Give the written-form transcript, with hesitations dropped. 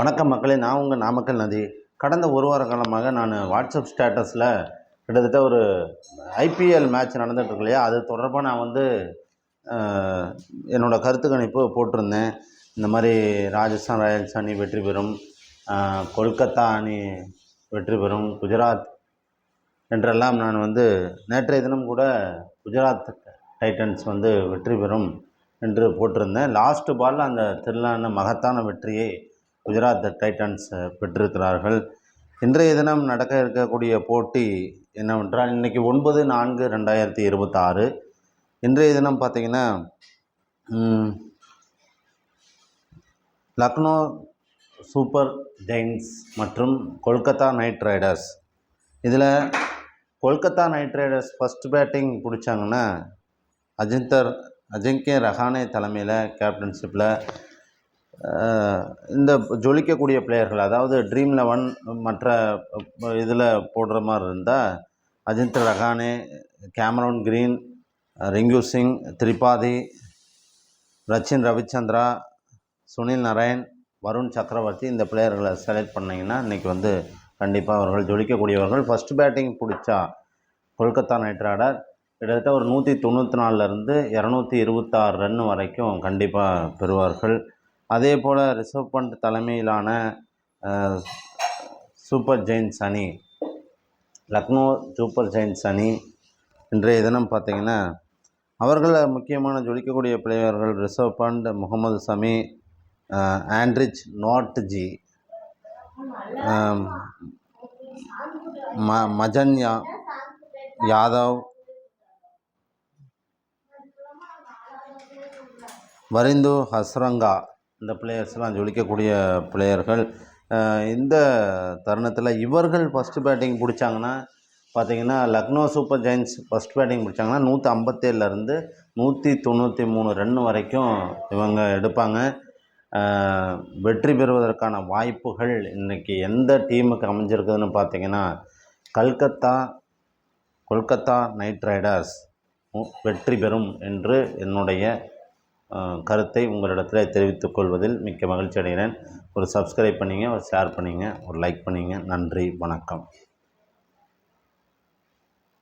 வணக்கம் மக்களே, நான் உங்கள் நாமக்கல் நதி. கடந்த ஒரு வார காலமாக நான் வாட்ஸ்அப் ஸ்டேட்டஸில் கிட்டத்தட்ட ஒரு ஐபிஎல் மேட்ச் நடந்துகிட்ருக்கு இல்லையா, அது தொடர்பாக நான் என்னோடய கருத்து கணிப்பு போட்டிருந்தேன். இந்த மாதிரி ராஜஸ்தான் ராயல்ஸ் அணி வெற்றி பெறும், கொல்கத்தா அணி வெற்றி பெறும், குஜராத் என்றெல்லாம் நான் நேற்றைய தினம் கூட குஜராத் டைட்டன்ஸ் வெற்றி பெறும் என்று போட்டிருந்தேன். லாஸ்ட் பாலில் அந்த திரளான மகத்தான வெற்றியை குஜராத் டைட்டன்ஸ் பெற்றிருக்கிறார்கள். இன்றைய தினம் நடக்க இருக்கக்கூடிய போட்டி என்னவென்றால், இன்றைக்கி 9/4/2026. இன்றைய தினம் பார்த்திங்கன்னா லக்னோ சூப்பர் ஜெயின்ஸ் மற்றும் கொல்கத்தா நைட் ரைடர்ஸ். இதில் Kolkata Knight Riders first batting பிடிச்சாங்கன்னா அஜிங்கே ரஹானே தலைமையில் கேப்டன்ஷிப்பில் இந்த ஜொலிக்கக்கூடிய பிளேயர்கள், அதாவது ட்ரீம் 11 மற்ற இதில் போடுற மாதிரி இருந்தால் அஜிங்கே ரஹானே, கேமரூன் கிரீன், ரிங்கு சிங், திரிபாதி, ரச்சின் ரவிச்சந்திரா, சுனில் நரேன், வருண் சக்கரவர்த்தி, இந்த பிளேயர்களை செலக்ட் பண்ணிங்கன்னா இன்றைக்கி கண்டிப்பாக அவர்கள் ஜொலிக்கக்கூடியவர்கள். ஃபஸ்ட் பேட்டிங் பிடிச்சா கொல்கத்தா நைட் ரைடர் கிட்டத்தட்ட ஒரு 194லேருந்து 226 ரன் வரைக்கும் கண்டிப்பாக பெறுவார்கள். அதே போல் ரிஷப் பண்ட் தலைமையிலான சூப்பர் ஜெயின்ஸ் அணி, லக்னோ சூப்பர் ஜெயின்ஸ் அணி இன்றைய தினம் பார்த்திங்கன்னா அவர்களில் முக்கியமான ஜொலிக்கக்கூடிய பிளேயர்கள் ரிஷப் பண்ட், முகமது சமி, ஆண்ட்ரிச் நோட்ஜி, மஜன் யாதவ், வரிந்து ஹஸ்ரங்கா, இந்த பிளேயர்ஸ்லாம் ஜொலிக்கக்கூடிய பிளேயர்கள். இந்த தருணத்தில் இவர்கள் ஃபஸ்ட்டு பேட்டிங் பிடிச்சாங்கன்னா பார்த்திங்கன்னா, Lucknow Super Giants first batting பிடிச்சாங்கன்னா 157லேருந்து 193 ரன் வரைக்கும் இவங்க எடுப்பாங்க. வெற்றி பெறுவதற்கான வாய்ப்புகள் இன்றைக்கி எந்த டீமுக்கு அமைஞ்சிருக்குதுன்னு பார்த்திங்கன்னா, கொல்கத்தா நைட் ரைடர்ஸ் வெற்றி பெறும் என்று என்னுடைய கருத்தை உங்களிடத்தில் தெரிவித்துக் கொள்வதில் மிக்க மகிழ்ச்சி அடைகிறேன். ஒரு சப்ஸ்கிரைப் பண்ணிங்க, ஒரு ஷேர் பண்ணிங்க, ஒரு லைக் பண்ணிங்க. நன்றி, வணக்கம்.